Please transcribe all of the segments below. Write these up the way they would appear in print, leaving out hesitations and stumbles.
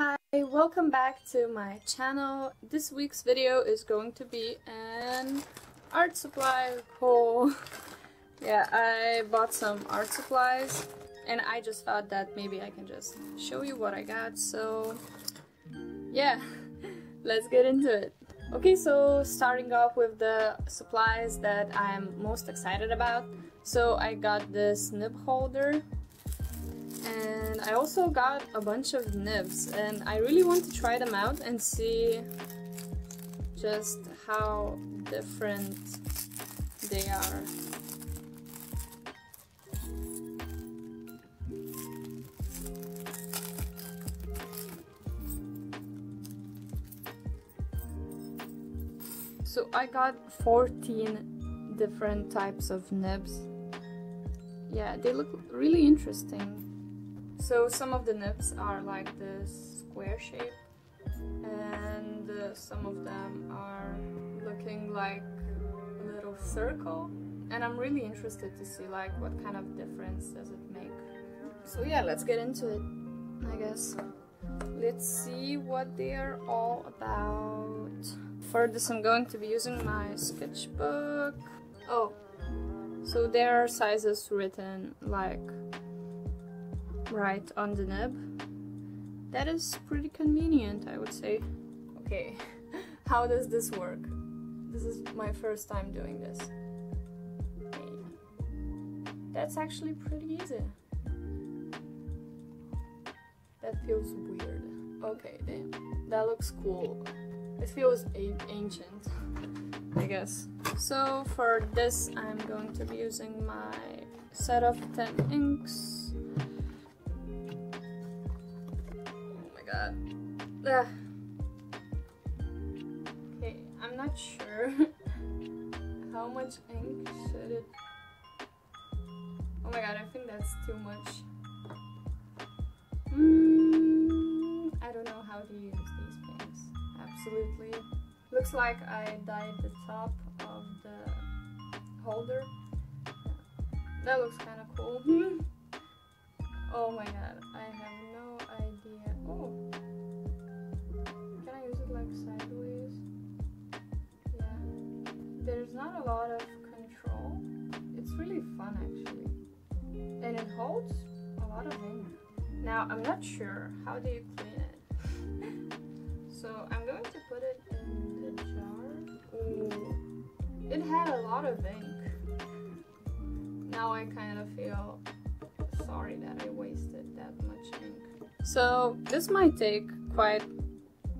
Hi, welcome back to my channel. This week's video is going to be an art supply haul. Yeah, I bought some art supplies and I just thought that maybe I can just show you what I got. So yeah, let's get into it. Okay, so starting off with the supplies that I'm most excited about. So I got this nib holder. And I also got a bunch of nibs, and I really want to try them out and see just how different they are. So I got 14 different types of nibs. Yeah, they look really interesting. So some of the nibs are like this square shape, and some of them are looking like a little circle, and I'm really interested to see like what kind of difference does it make. So yeah, let's get into it, I guess. Let's see what they are all about. For this I'm going to be using my sketchbook. Oh, so there are sizes written like right on the nib. That is pretty convenient, I would say. Okay, how does this work? This is my first time doing this. Okay. That's actually pretty easy. That feels weird. Okay, damn. That looks cool. It feels ancient, I guess. So for this I'm going to be using my set of 10 inks. Ugh. Okay, I'm not sure how much ink should it... Oh my god, I think that's too much. I don't know how to use these things. Absolutely. Looks like I dyed the top of the holder. That looks kind of cool. Oh my god, I have no idea. Oh. Can I use it like sideways? Yeah. There's not a lot of control. It's really fun actually. And it holds a lot of ink. Now, I'm not sure. How do you clean it? So I'm going to put it in the jar. Ooh. It had a lot of ink. Now I kind of feel sorry that I wasted that much ink. So this might take quite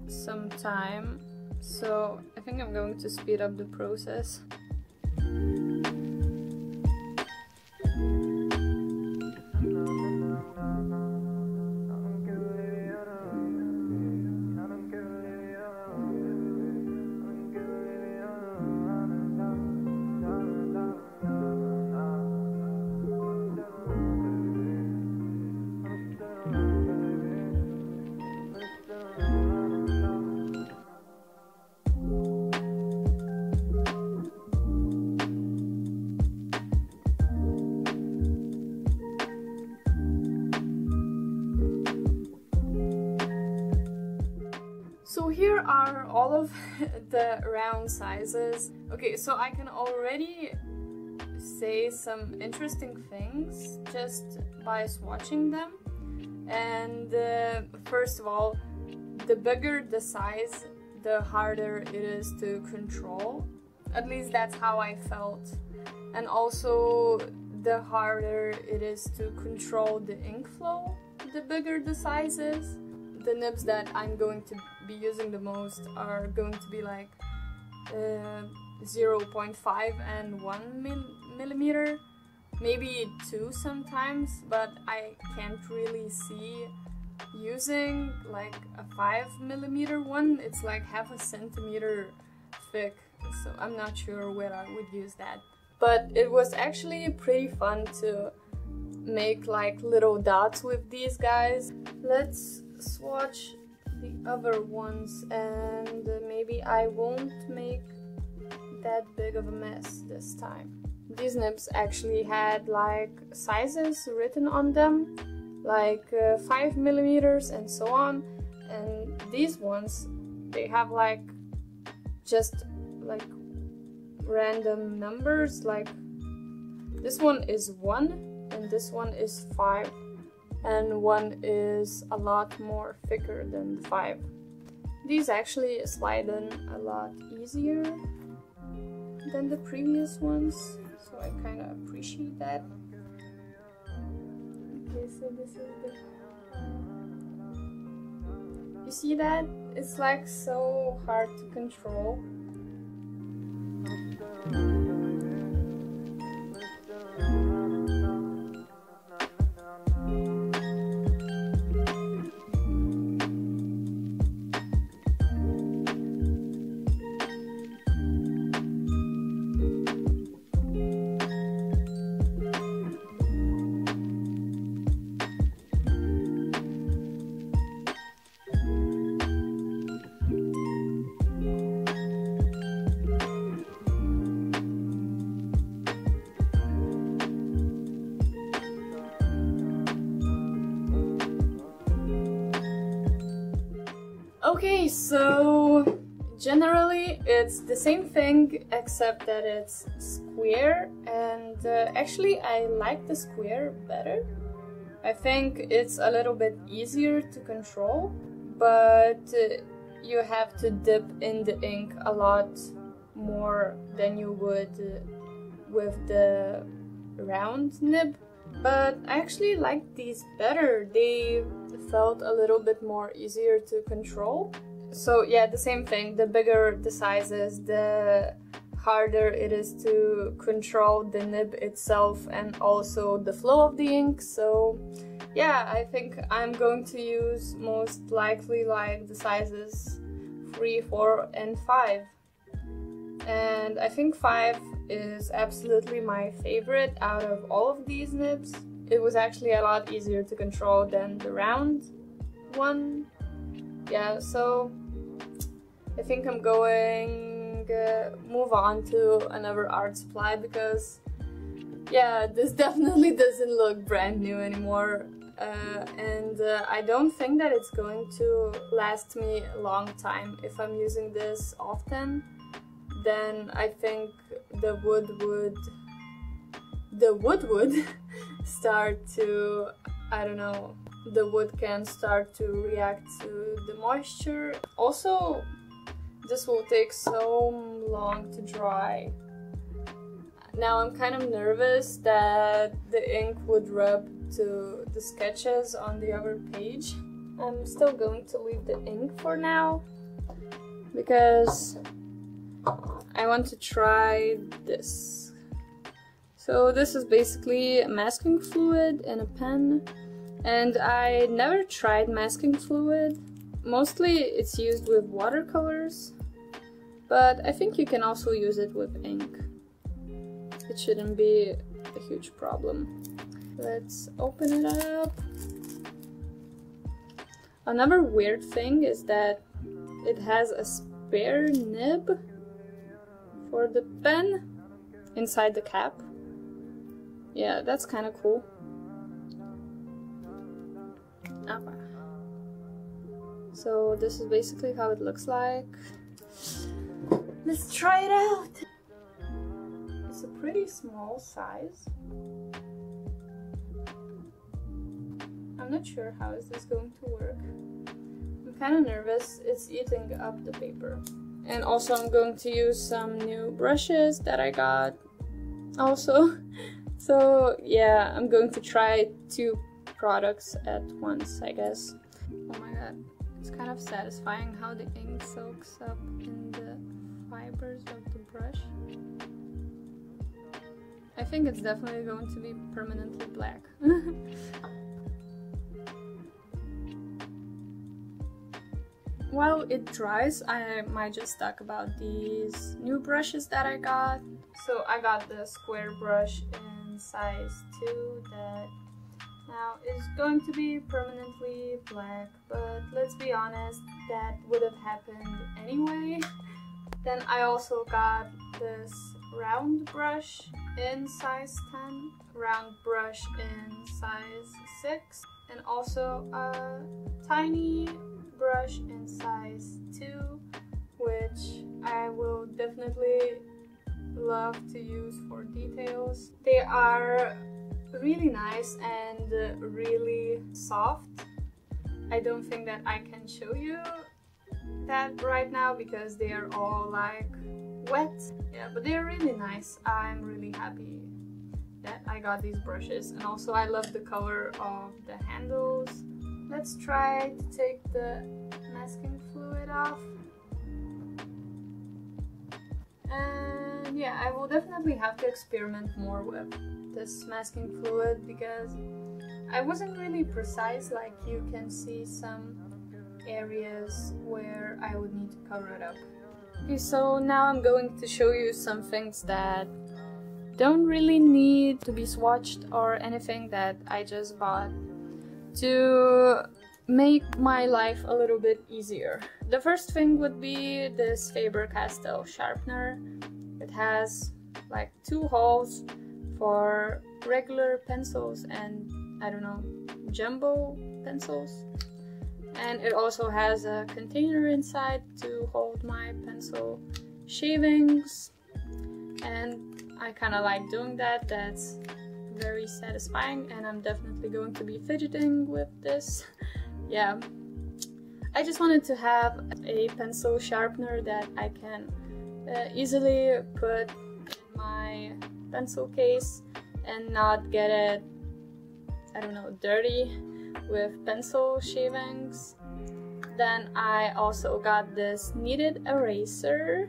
some time, so I think I'm going to speed up the process. So here are all of the round sizes. Okay, so I can already say some interesting things just by swatching them. And first of all, the bigger the size, the harder it is to control. At least that's how I felt. And also the harder it is to control the ink flow, the bigger the size is. The nibs that I'm going to be using the most are going to be like 0.5 and 1 millimeter, maybe 2 sometimes, but I can't really see using like a 5 millimeter one. It's like half a centimeter thick, so I'm not sure where I would use that. But it was actually pretty fun to make like little dots with these guys. Let's swatch the other ones, and maybe I won't make that big of a mess this time. These nibs actually had like sizes written on them, like 5 millimeters and so on, and these ones, they have like just like random numbers, like this one is 1 and this one is 5, and 1 is a lot more thicker than 5. These actually slide in a lot easier than the previous ones, so I kind of appreciate that. Okay, so this is the... You see that? It's like so hard to control. Okay, so generally it's the same thing except that it's square, and actually I like the square better. I think it's a little bit easier to control, but you have to dip in the ink a lot more than you would with the round nib. But I actually like these better. They felt a little bit more easier to control. So yeah, the same thing. The bigger the size is, the harder it is to control the nib itself and also the flow of the ink. So yeah, I think I'm going to use most likely like the sizes 3, 4 and 5. And I think 5 is absolutely my favorite out of all of these nibs. It was actually a lot easier to control than the round one. Yeah, so I think I'm going move on to another art supply, because yeah, this definitely doesn't look brand new anymore. And I don't think that it's going to last me a long time. If I'm using this often, then I think the wood would start to, I don't know, the wood can start to react to the moisture. Also, this will take so long to dry. Now I'm kind of nervous that the ink would rub to the sketches on the other page. I'm still going to leave the ink for now, because I want to try this. So this is basically masking fluid and a pen, and I never tried masking fluid. Mostly it's used with watercolors, but I think you can also use it with ink. It shouldn't be a huge problem. Let's open it up. Another weird thing is that it has a spare nib for the pen inside the cap. Yeah, that's kind of cool. So this is basically how it looks like. Let's try it out! It's a pretty small size. I'm not sure how is this going to work. I'm kind of nervous. It's eating up the paper. And also I'm going to use some new brushes that I got also. So yeah, I'm going to try 2 products at once, I guess. Oh my god, it's kind of satisfying how the ink soaks up in the fibers of the brush. I think it's definitely going to be permanently black. While it dries, I might just talk about these new brushes that I got. So I got the square brush in size 2 that now is going to be permanently black, but let's be honest, that would have happened anyway. Then I also got this round brush in size 10, round brush in size 6, and also a tiny brush love to use for details. They are really nice and really soft. I don't think that I can show you that right now because they are all like wet. Yeah, but they're really nice. I'm really happy that I got these brushes, and also I love the color of the handles. Let's try to take the masking fluid off. And yeah, I will definitely have to experiment more with this masking fluid because I wasn't really precise. Like, you can see some areas where I would need to cover it up. Okay, so now I'm going to show you some things that don't really need to be swatched or anything, that I just bought to make my life a little bit easier. The first thing would be this Faber-Castell sharpener. It has like 2 holes for regular pencils and, I don't know, jumbo pencils. And it also has a container inside to hold my pencil shavings. And I kind of like doing that. That's very satisfying, and I'm definitely going to be fidgeting with this. Yeah, I just wanted to have a pencil sharpener that I can easily put in my pencil case and not get it, I don't know, dirty with pencil shavings. Then I also got this kneaded eraser,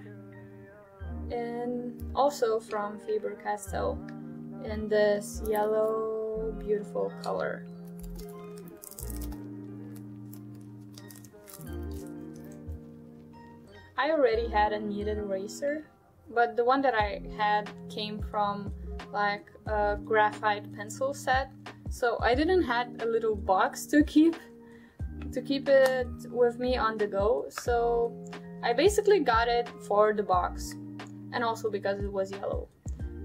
and also from Faber-Castell in this yellow beautiful color. I already had a kneaded eraser, but the one that I had came from like a graphite pencil set, so I didn't have a little box to keep it with me on the go, so I basically got it for the box. And also because it was yellow.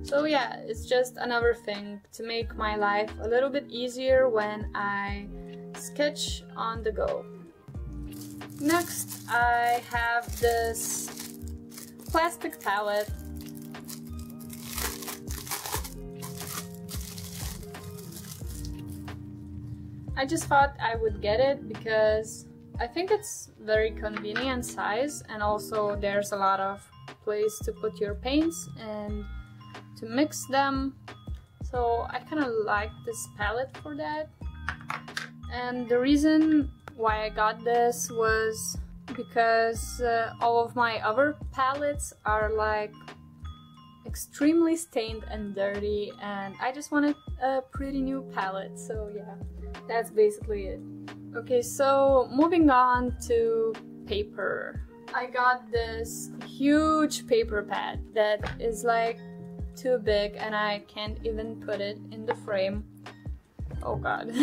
So yeah, it's just another thing to make my life a little bit easier when I sketch on the go. Next, I have this plastic palette. I just thought I would get it because I think it's very convenient size, and also there's a lot of place to put your paints and to mix them, so I kind of like this palette for that. And the reason why I got this was because all of my other palettes are like extremely stained and dirty, and I just wanted a pretty new palette, so yeah, that's basically it. Okay, so moving on to paper. I got this huge paper pad that is like too big and I can't even put it in the frame. Oh god.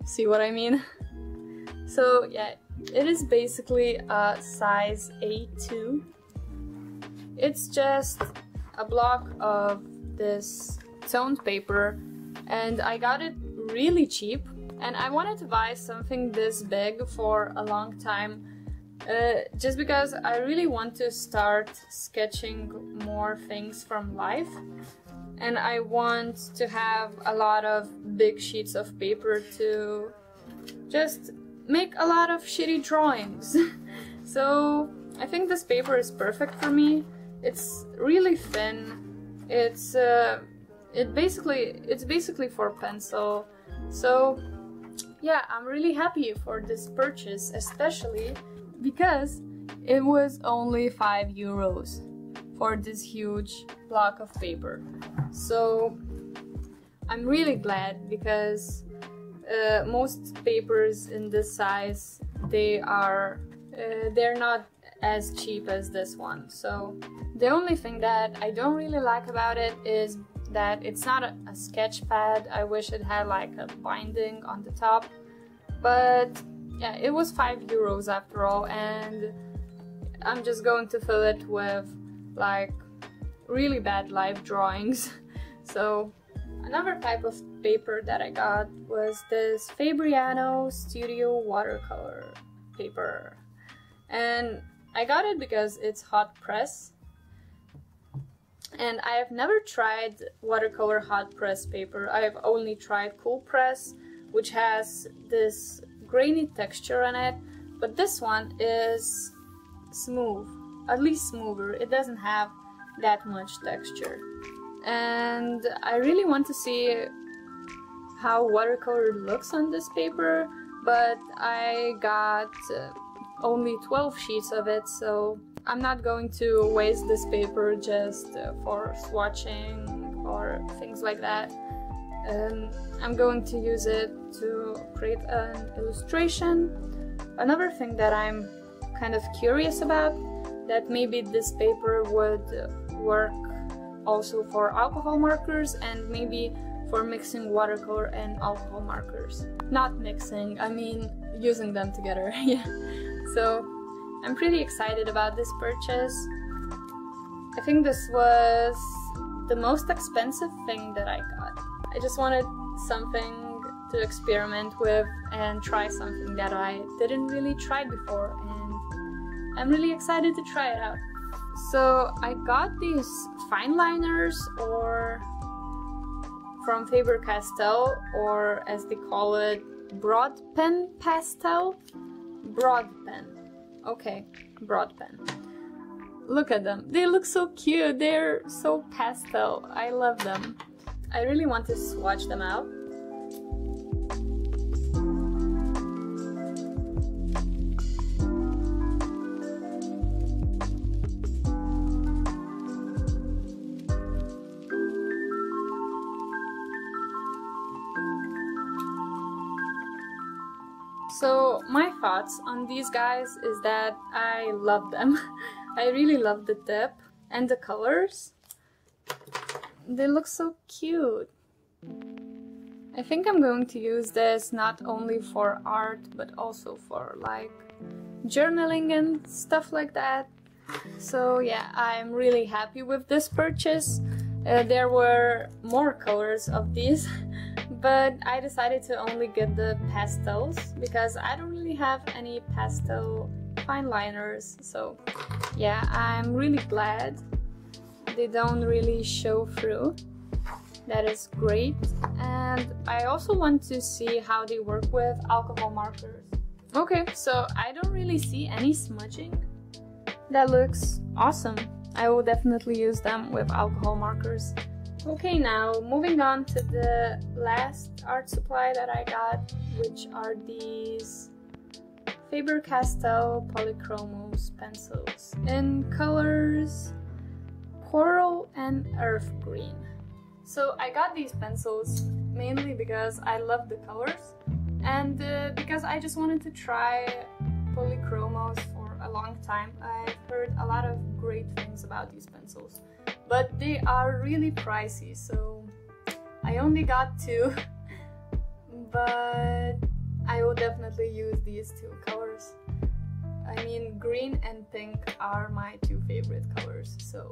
See what I mean? So yeah, it is basically a size A2. It's just a block of this toned paper, and I got it really cheap, and I wanted to buy something this big for a long time. Just because I really want to start sketching more things from life, and I want to have a lot of big sheets of paper to just make a lot of shitty drawings. So I think this paper is perfect for me. It's really thin. It's basically for pencil. So yeah, I'm really happy for this purchase, especially because it was only 5 euros for this huge block of paper. So I'm really glad, because most papers in this size, they're not as cheap as this one. So the only thing that I don't really like about it is that it's not a sketch pad. I wish it had like a binding on the top, but yeah, it was 5 euros after all, and I'm just going to fill it with like really bad life drawings. So another type of paper that I got was this Fabriano Studio watercolor paper, and I got it because it's hot press. And I have never tried watercolor hot press paper. I have only tried cool press, which has this grainy texture on it, but this one is smooth, at least smoother. It doesn't have that much texture. And I really want to see how watercolor looks on this paper, but I got only 12 sheets of it, so I'm not going to waste this paper just for swatching or things like that. I'm going to use it to create an illustration. Another thing that I'm kind of curious about, that maybe this paper would work also for alcohol markers and maybe for mixing watercolor and alcohol markers. Not mixing, I mean using them together. Yeah. So I'm pretty excited about this purchase. I think this was the most expensive thing that I got. I just wanted something to experiment with and try something that I didn't really try before, and I'm really excited to try it out. So I got these fine liners, or from Faber-Castell, or as they call it, broad pen pastel. Broad pen. Okay, broad pen. Look at them. They look so cute. They're so pastel. I love them. I really want to swatch them out. So my thoughts on these guys is that I love them. I really love the tip and the colors. They look so cute. I think I'm going to use this not only for art but also for like journaling and stuff like that. So yeah, I'm really happy with this purchase. There were more colors of these, but I decided to only get the pastels because I don't really have any pastel fine liners. So yeah, I'm really glad they don't really show through. That is great. And I also want to see how they work with alcohol markers. Okay, so I don't really see any smudging. That looks awesome. I will definitely use them with alcohol markers. Okay, now moving on to the last art supply that I got, which are these Faber-Castell Polychromos pencils in colors Coral and Earth Green. So I got these pencils mainly because I love the colors and because I just wanted to try polychromos for a long time. I've heard a lot of great things about these pencils, but they are really pricey, so I only got two, but I will definitely use these two colors. I mean, green and pink are my two favorite colors, so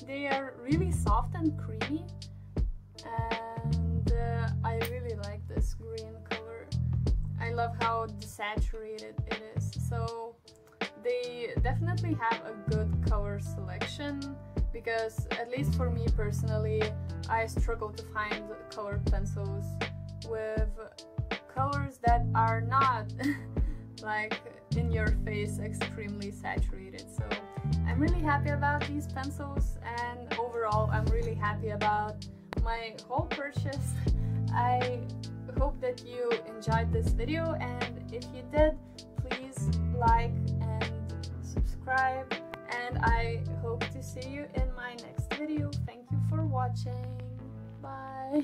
they are really soft and creamy, and I really like this green color. I love how desaturated it is, so they definitely have a good color selection, because at least for me personally, I struggle to find colored pencils with colors that are not like in your face extremely saturated. So I'm really happy about these pencils, and overall I'm really happy about my whole purchase. I hope that you enjoyed this video, and if you did, please like and subscribe, and I hope to see you in my next video. Thank you for watching. Bye.